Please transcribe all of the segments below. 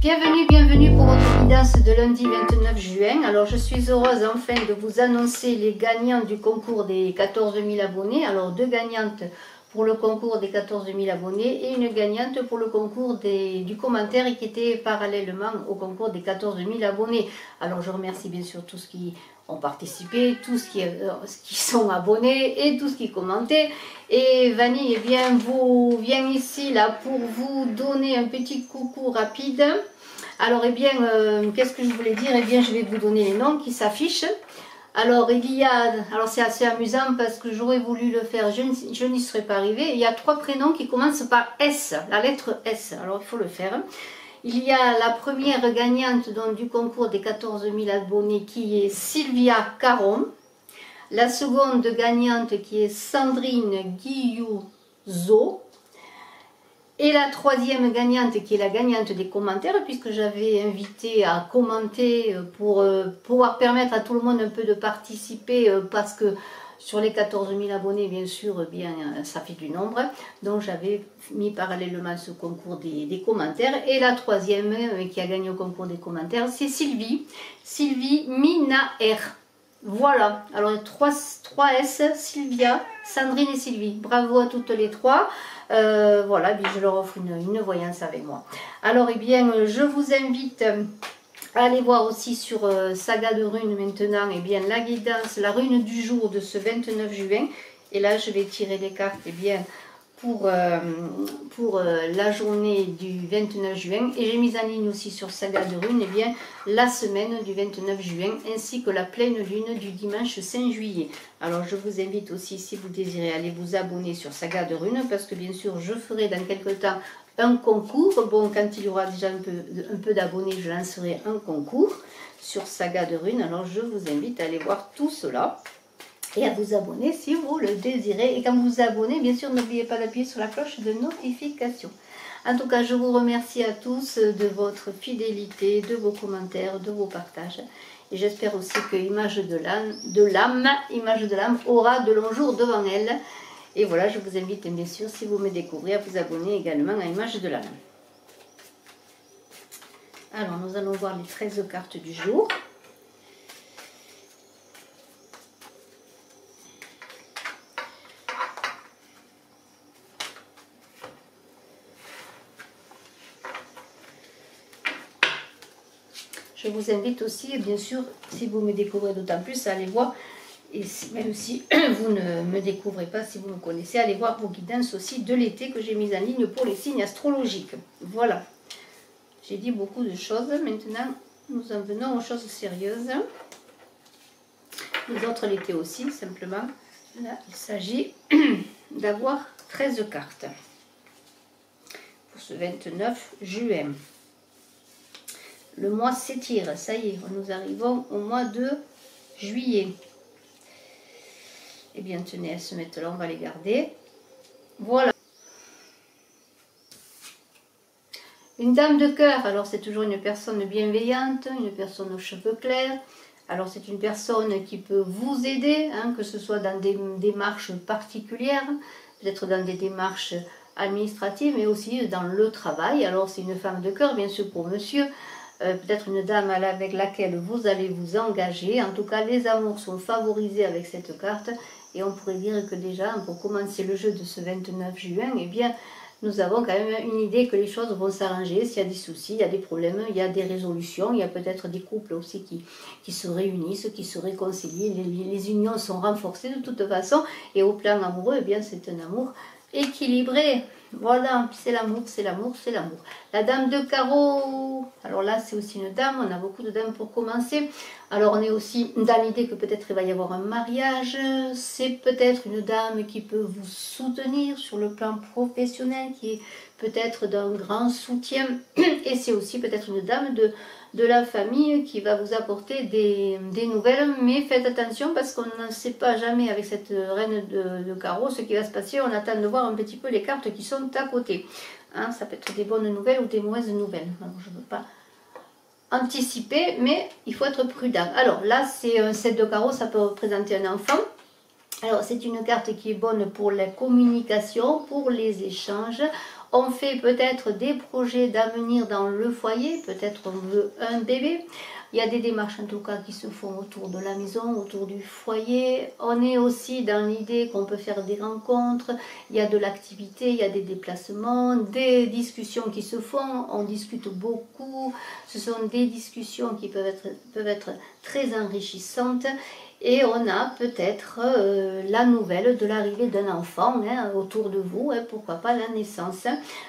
Bienvenue pour votre guidance de lundi 29 juin. Alors je suis heureuse enfin de vous annoncer les gagnants du concours des 14 000 abonnés. Alors deux gagnantes pour le concours des 14 000 abonnés et une gagnante pour le concours du commentaire qui était parallèlement au concours des 14 000 abonnés. Alors je remercie bien sûr tous qui ont participé, tous qui sont abonnés et tous qui commentaient. Et Vanille vient ici là pour vous donner un petit coucou rapide. Alors qu'est-ce que je voulais dire? Je vais vous donner les noms qui s'affichent. Alors c'est assez amusant parce que j'aurais voulu le faire, je n'y serais pas arrivée. Il y a trois prénoms qui commencent par S, la lettre S. Alors il faut le faire. Il y a la première gagnante du concours des 14 000 abonnés qui est Sylvia Caron. La seconde gagnante qui est Sandrine Guillauzo. Et la troisième gagnante qui est la gagnante des commentaires, puisque j'avais invité à commenter pour pouvoir permettre à tout le monde un peu de participer, parce que sur les 14 000 abonnés, bien sûr, ça fait du nombre. Donc j'avais mis parallèlement ce concours des commentaires. Et la troisième qui a gagné au concours des commentaires, c'est Sylvie Minaer. Voilà, alors 3 S, Sylvia, Sandrine et Sylvie. Bravo à toutes les trois. Voilà, je leur offre une voyance avec moi. Alors, je vous invite à aller voir aussi sur Saga de Runes maintenant, la guidance, la rune du jour de ce 29 juin. Et là, je vais tirer les cartes, pour la journée du 29 juin. Et j'ai mis en ligne aussi sur Saga de Runes, la semaine du 29 juin, ainsi que la pleine lune du dimanche 5 juillet. Alors je vous invite aussi, si vous désirez, aller vous abonner sur Saga de Runes, parce que bien sûr je ferai dans quelques temps un concours. Bon, quand il y aura déjà un peu d'abonnés, je lancerai un concours sur Saga de Runes. Alors je vous invite à aller voir tout cela et à vous abonner si vous le désirez. Et quand vous vous abonnez, bien sûr, n'oubliez pas d'appuyer sur la cloche de notification. En tout cas, je vous remercie à tous de votre fidélité, de vos commentaires, de vos partages. Et j'espère aussi que Image de l'âme aura de longs jours devant elle. Et voilà, je vous invite bien sûr, si vous me découvrez, à vous abonner également à Image de l'âme. Alors, nous allons voir les 13 cartes du jour. Je vous invite aussi, bien sûr, si vous me découvrez d'autant plus, à aller voir, et même si vous ne me découvrez pas, si vous me connaissez, allez voir vos guidances aussi de l'été que j'ai mises en ligne pour les signes astrologiques. Voilà. J'ai dit beaucoup de choses. Maintenant, nous en venons aux choses sérieuses. Les autres l'été aussi, simplement. Là, il s'agit d'avoir 13 cartes pour ce 29 juin. Le mois s'étire, ça y est, nous arrivons au mois de juillet. Eh bien, tenez, elles se mettent là, on va les garder. Voilà. Une dame de cœur, alors c'est toujours une personne bienveillante, une personne aux cheveux clairs. Alors c'est une personne qui peut vous aider, que ce soit dans des démarches particulières, peut-être dans des démarches administratives, mais aussi dans le travail. Alors c'est une femme de cœur, bien sûr, pour monsieur. Peut-être une dame avec laquelle vous allez vous engager. En tout cas, les amours sont favorisés avec cette carte. Et on pourrait dire que déjà, pour commencer le jeu de ce 29 juin, nous avons quand même une idée que les choses vont s'arranger. S'il y a des soucis, il y a des problèmes, il y a des résolutions. Il y a peut-être des couples aussi qui se réunissent, qui se réconcilient. Les unions sont renforcées de toute façon. Et au plan amoureux, c'est un amour équilibré. Voilà, c'est l'amour, c'est l'amour, c'est l'amour. La dame de carreau, alors là c'est aussi une dame, on a beaucoup de dames pour commencer. Alors on est aussi dans l'idée que peut-être il va y avoir un mariage. C'est peut-être une dame qui peut vous soutenir sur le plan professionnel, qui est peut-être d'un grand soutien. Et c'est aussi peut-être une dame de la famille qui va vous apporter des nouvelles, mais faites attention parce qu'on ne sait pas jamais avec cette reine de carreau ce qui va se passer. On attend de voir un petit peu les cartes qui sont à côté. Ça peut être des bonnes nouvelles ou des mauvaises nouvelles. Alors, je ne veux pas anticiper, mais il faut être prudent. Alors là, c'est un 7 de carreau, ça peut représenter un enfant. Alors c'est une carte qui est bonne pour la communication, pour les échanges. On fait peut-être des projets d'avenir dans le foyer, peut-être on veut un bébé. Il y a des démarches en tout cas qui se font autour de la maison, autour du foyer. On est aussi dans l'idée qu'on peut faire des rencontres, il y a de l'activité, il y a des déplacements, des discussions qui se font, on discute beaucoup. Ce sont des discussions qui peuvent être très enrichissantes. Et on a peut-être la nouvelle de l'arrivée d'un enfant hein, autour de vous, hein, pourquoi pas la naissance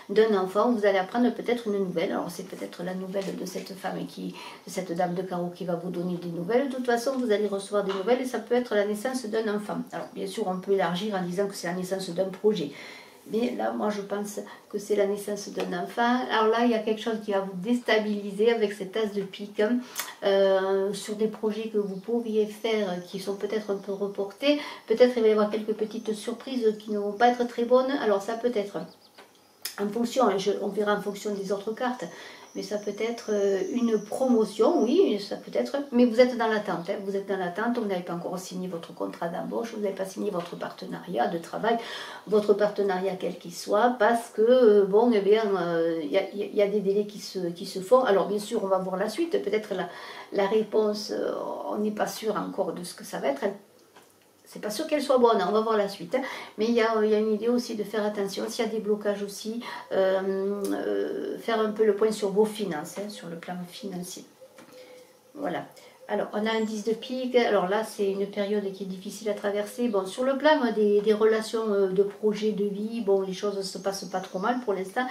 d'un enfant. Vous allez apprendre peut-être une nouvelle. Alors c'est peut-être la nouvelle de cette femme, de cette dame de carreau qui va vous donner des nouvelles. De toute façon, vous allez recevoir des nouvelles et ça peut être la naissance d'un enfant. Alors bien sûr, on peut élargir en disant que c'est la naissance d'un projet. Mais là, moi, je pense que c'est la naissance d'un enfant. Alors là, il y a quelque chose qui va vous déstabiliser avec cette as de pique sur des projets que vous pourriez faire qui sont peut-être un peu reportés. Peut-être il va y avoir quelques petites surprises qui ne vont pas être très bonnes. Alors ça peut être en fonction, on verra en fonction des autres cartes, mais ça peut être une promotion, oui, ça peut être, mais vous êtes dans l'attente, hein, vous êtes dans l'attente, vous n'avez pas encore signé votre contrat d'embauche, vous n'avez pas signé votre partenariat de travail, votre partenariat quel qu'il soit, parce que, bon, eh bien, il y a des délais qui se font. Alors, bien sûr, on va voir la suite, peut-être la réponse, on n'est pas sûr encore de ce que ça va être, c'est pas sûr qu'elle soit bonne, on va voir la suite. Hein. Mais il y a une idée aussi de faire attention. S'il y a des blocages aussi, faire un peu le point sur vos finances, hein, sur le plan financier. Voilà. Alors, on a un 10 de pique. Alors là, c'est une période qui est difficile à traverser. Bon, sur le plan des relations de projet, de vie, bon, les choses ne se passent pas trop mal pour l'instant.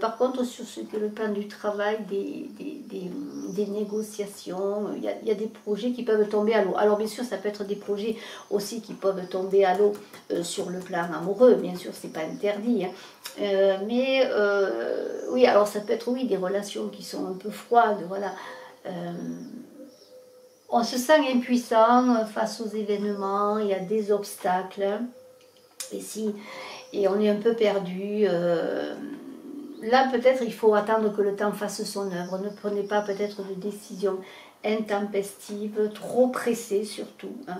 Par contre, sur le plan du travail, des négociations, il y a des projets qui peuvent tomber à l'eau. Alors, bien sûr, ça peut être des projets aussi qui peuvent tomber à l'eau sur le plan amoureux. Bien sûr, c'est pas interdit. Hein. Oui, alors ça peut être, oui, des relations qui sont un peu froides, voilà. On se sent impuissant face aux événements, il y a des obstacles, et on est un peu perdu. Là, peut-être, il faut attendre que le temps fasse son œuvre. Ne prenez pas peut-être de décisions intempestives, trop pressées surtout. Hein.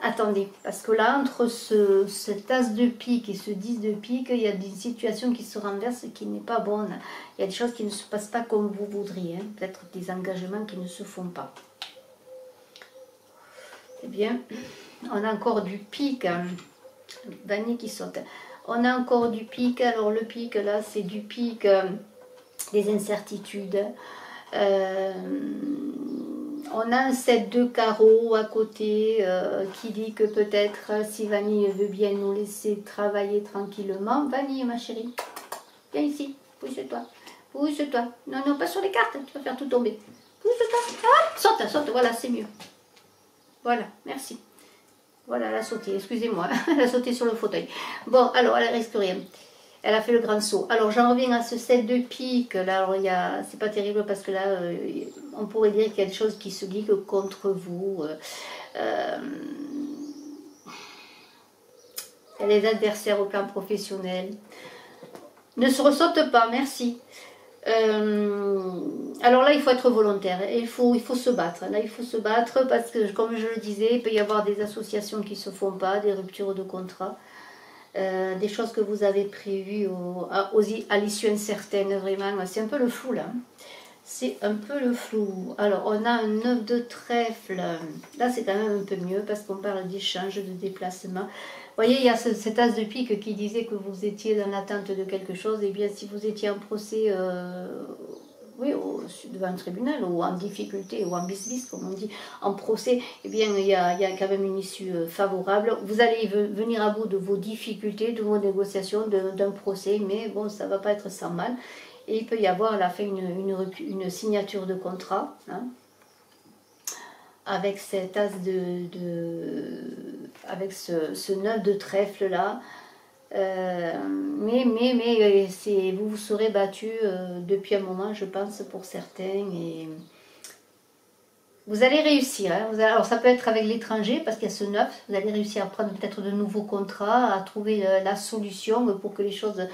Attendez, parce que là, entre cette as de pique et ce 10 de pique, il y a des situations qui se renversent et qui n'est pas bonne. Il y a des choses qui ne se passent pas comme vous voudriez, hein. Peut-être des engagements qui ne se font pas. Eh bien, on a encore du pique, hein. Vanille qui saute. On a encore du pique, alors le pique là, c'est du pique des incertitudes. On a un 7 de carreau à côté qui dit que peut-être si Vanille veut bien nous laisser travailler tranquillement. Vanille, ma chérie, viens ici, pousse-toi. Pousse-toi. Non, non, pas sur les cartes, tu vas faire tout tomber. Pousse-toi. Ah, saute, saute, voilà, c'est mieux. Voilà, merci. Voilà, elle a sauté, excusez-moi, elle a sauté sur le fauteuil. Bon, alors, elle risque rien. Elle a fait le grand saut. Alors, j'en reviens à ce 7 de pique. Là, alors, c'est pas terrible parce que là, on pourrait dire qu'il y a des choses qui se liguent contre vous. Les adversaires au plan professionnel. Ne se ressaute pas, merci. Alors là, il faut être volontaire. Il faut se battre. Là, il faut se battre parce que, comme je le disais, il peut y avoir des associations qui ne se font pas, des ruptures de contrat. Des choses que vous avez prévues à l'issue incertaine, vraiment. C'est un peu le flou, là. C'est un peu le flou. Alors, on a un 9 de trèfle. Là, c'est quand même un peu mieux parce qu'on parle d'échange, de déplacement. Vous voyez, il y a cet as de pique qui disait que vous étiez dans l'attente de quelque chose. Et bien, si vous étiez en procès... oui, devant un tribunal, ou en difficulté, ou en bis-bis, comme on dit, en procès, eh bien, il y a quand même une issue favorable. Vous allez venir à bout de vos difficultés, de vos négociations, d'un procès, mais bon, ça ne va pas être sans mal. Et il peut y avoir à la fin une signature de contrat, hein, avec cet as avec ce 9 de trèfle là. Mais vous vous serez battu depuis un moment, je pense, pour certains, et vous allez réussir. Hein. Alors ça peut être avec l'étranger, parce qu'il y a ce 9, vous allez réussir à prendre peut-être de nouveaux contrats, à trouver la solution pour que les choses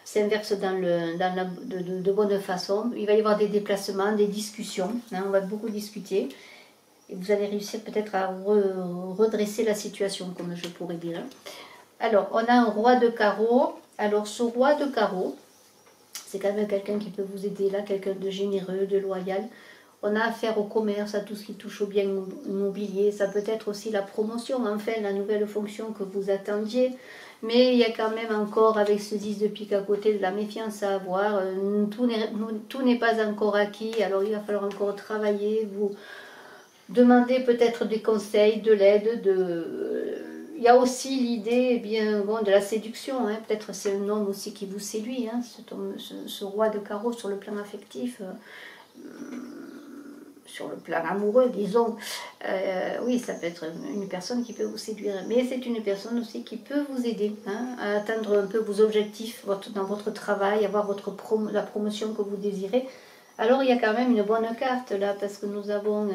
s'inversent de bonne façon. Il va y avoir des déplacements, des discussions, hein, on va beaucoup discuter, et vous allez réussir peut-être à redresser la situation, comme je pourrais dire. Alors, on a un roi de carreau. Alors ce roi de carreau, c'est quand même quelqu'un qui peut vous aider là, quelqu'un de généreux, de loyal. On a affaire au commerce, à tout ce qui touche au bien immobilier. Ça peut être aussi la promotion, enfin, la nouvelle fonction que vous attendiez. Mais il y a quand même encore, avec ce 10 de pique à côté, de la méfiance à avoir. Tout n'est pas encore acquis, alors il va falloir encore travailler, vous demander peut-être des conseils, de l'aide, il y a aussi l'idée eh bien bon, de la séduction, hein. Peut-être c'est un homme aussi qui vous séduit, hein, ce roi de carreau sur le plan affectif, sur le plan amoureux, disons. Oui, ça peut être une personne qui peut vous séduire, mais c'est une personne aussi qui peut vous aider, hein, à atteindre un peu vos objectifs dans votre travail, avoir la promotion que vous désirez. Alors il y a quand même une bonne carte là, parce que nous avons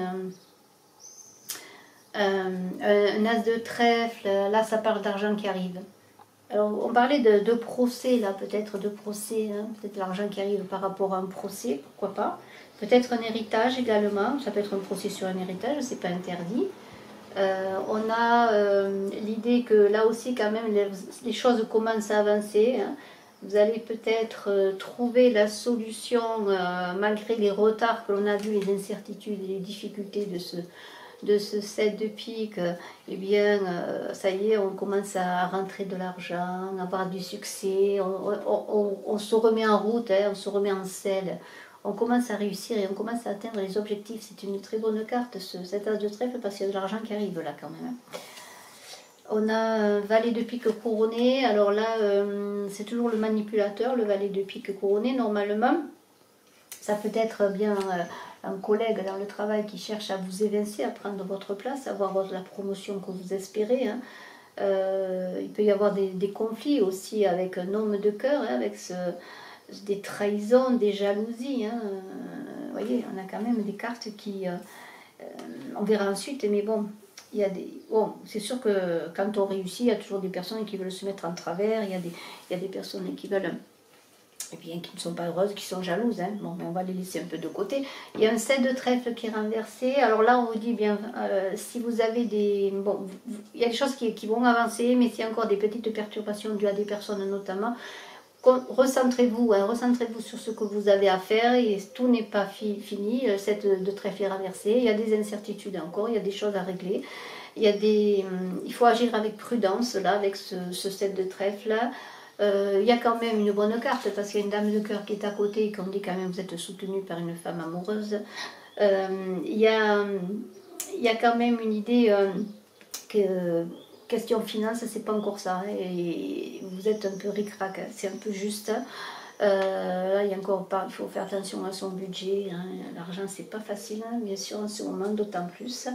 un as de trèfle, là ça parle d'argent qui arrive. Alors on parlait de procès là, peut-être de procès, hein, peut-être l'argent qui arrive par rapport à un procès, pourquoi pas. Peut-être un héritage également, ça peut être un procès sur un héritage, c'est pas interdit. On a l'idée que là aussi quand même les choses commencent à avancer, hein. Vous allez peut-être trouver la solution malgré les retards que l'on a vus, les incertitudes et les difficultés de ce 7 de pique. Eh bien, ça y est, on commence à rentrer de l'argent, à avoir du succès, on se remet en route, hein, on se remet en selle. On commence à réussir et on commence à atteindre les objectifs. C'est une très bonne carte, cet as de trèfle, parce qu'il y a de l'argent qui arrive là quand même. On a un valet de pique couronné. Alors là, c'est toujours le manipulateur, le valet de pique couronné. Normalement, ça peut être bien un collègue dans le travail qui cherche à vous évincer, à prendre votre place, à avoir la promotion que vous espérez, hein. Il peut y avoir des conflits aussi avec un homme de cœur, hein, avec des trahisons, des jalousies, hein. Vous voyez, on a quand même des cartes qui... on verra ensuite, mais bon, il y a des... Bon, c'est sûr que quand on réussit, il y a toujours des personnes qui veulent se mettre en travers, il y a des personnes qui veulent... Et bien qui ne sont pas heureuses, qui sont jalouses, hein. Bon, mais on va les laisser un peu de côté. Il y a un 7 de trèfle qui est renversé. Alors là, on vous dit bien, si vous avez des... Bon, il y a des choses qui vont avancer, mais s'il y a encore des petites perturbations dues à des personnes notamment, recentrez-vous, hein, recentrez-vous sur ce que vous avez à faire et tout n'est pas fini. Le 7 de trèfle est renversé. Il y a des incertitudes encore, il y a des choses à régler. Il faut agir avec prudence, là, avec ce 7 de trèfle, là. Il y a quand même une bonne carte parce qu'il y a une dame de cœur qui est à côté et qu'on dit quand même vous êtes soutenu par une femme amoureuse. Il y a quand même une idée que question finance, c'est pas encore ça, hein, et vous êtes un peu ric-rac, hein, c'est un peu juste. Là, il y a encore pas, il faut faire attention à son budget, hein. L'argent c'est pas facile, hein, bien sûr en ce moment d'autant plus.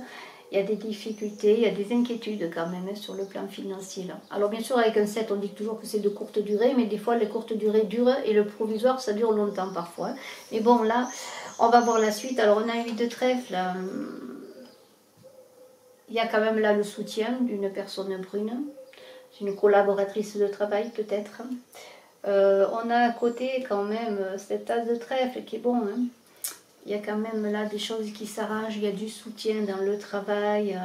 Il y a des difficultés, il y a des inquiétudes quand même, hein, sur le plan financier. Là. Alors bien sûr avec un 7 on dit toujours que c'est de courte durée, mais des fois les courtes durées durent et le provisoire ça dure longtemps parfois. Mais bon là, on va voir la suite. Alors on a un 8 de trèfle, il y a quand même là le soutien d'une personne brune, c'est une collaboratrice de travail peut-être. On a à côté quand même cet as de trèfle qui est bon, hein. Il y a quand même là des choses qui s'arrangent, il y a du soutien dans le travail.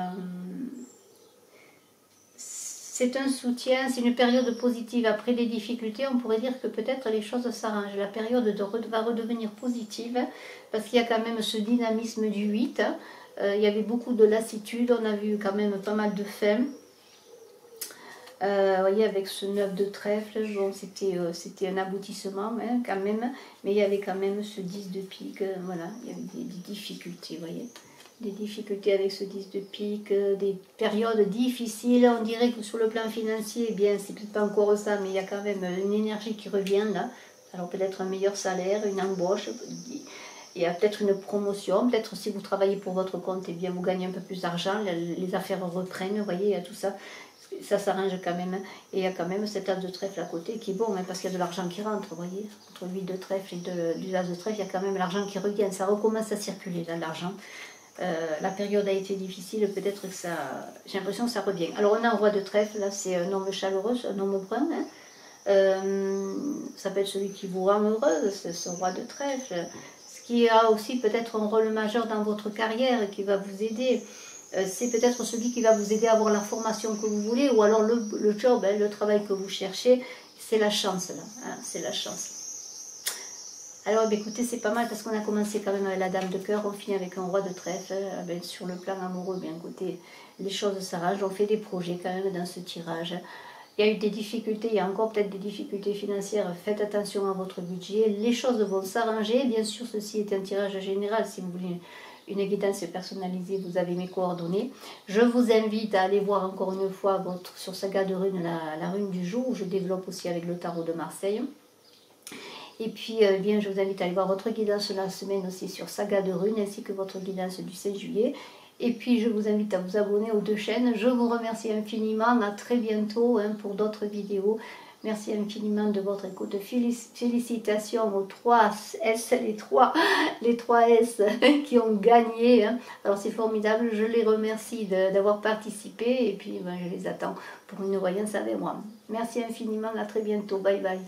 C'est un soutien, c'est une période positive. Après des difficultés, on pourrait dire que peut-être les choses s'arrangent. La période va redevenir positive parce qu'il y a quand même ce dynamisme du 8. Il y avait beaucoup de lassitude, on a vu quand même pas mal de faim. Vous voyez, avec ce 9 de trèfle, bon, c'était un aboutissement, hein, quand même, mais il y avait quand même ce 10 de pique, voilà, il y avait des difficultés, vous voyez, des difficultés avec ce 10 de pique, des périodes difficiles. On dirait que sur le plan financier, eh bien, c'est peut-être pas encore ça, mais il y a quand même une énergie qui revient là, alors peut-être un meilleur salaire, une embauche, il y a peut-être une promotion, peut-être si vous travaillez pour votre compte, eh bien, vous gagnez un peu plus d'argent, les affaires reprennent, vous voyez, il y a tout ça. Ça s'arrange quand même, hein. Et il y a quand même cet as de trèfle à côté qui est bon, hein, parce qu'il y a de l'argent qui rentre, vous voyez. Entre 8 de trèfle et du as de trèfle, il y a quand même l'argent qui revient, ça recommence à circuler là, l'argent. La période a été difficile, peut-être que ça... J'ai l'impression que ça revient. Alors on a un roi de trèfle, là c'est un homme chaleureux, un homme brun, hein. Ça peut être celui qui vous rend heureuse, c'est ce roi de trèfle. Ce qui a aussi peut-être un rôle majeur dans votre carrière, qui va vous aider. C'est peut-être celui qui va vous aider à avoir la formation que vous voulez, ou alors le job, hein, le travail que vous cherchez. c'est la chance là, hein, c'est la chance. Alors écoutez, c'est pas mal parce qu'on a commencé quand même avec la dame de cœur, on finit avec un roi de trèfle. Sur le plan amoureux, bien écoutez, les choses s'arrangent, on fait des projets quand même dans ce tirage. Il y a eu des difficultés, il y a encore peut-être des difficultés financières, faites attention à votre budget, les choses vont s'arranger. Bien sûr, ceci est un tirage général, si vous voulez une guidance personnalisée, vous avez mes coordonnées. Je vous invite à aller voir encore une fois sur Saga de Runes, la rune du jour, où je développe aussi avec le tarot de Marseille. Et puis, bien, je vous invite à aller voir votre guidance la semaine aussi sur Saga de Runes, ainsi que votre guidance du 16 juillet. Et puis, je vous invite à vous abonner aux deux chaînes. Je vous remercie infiniment. À très bientôt hein, pour d'autres vidéos. Merci infiniment de votre écoute. Félicitations aux 3 S, les 3 S qui ont gagné. Hein. Alors, c'est formidable. Je les remercie d'avoir participé. Et puis, ben, je les attends pour une voyance avec moi. Merci infiniment. À très bientôt. Bye bye.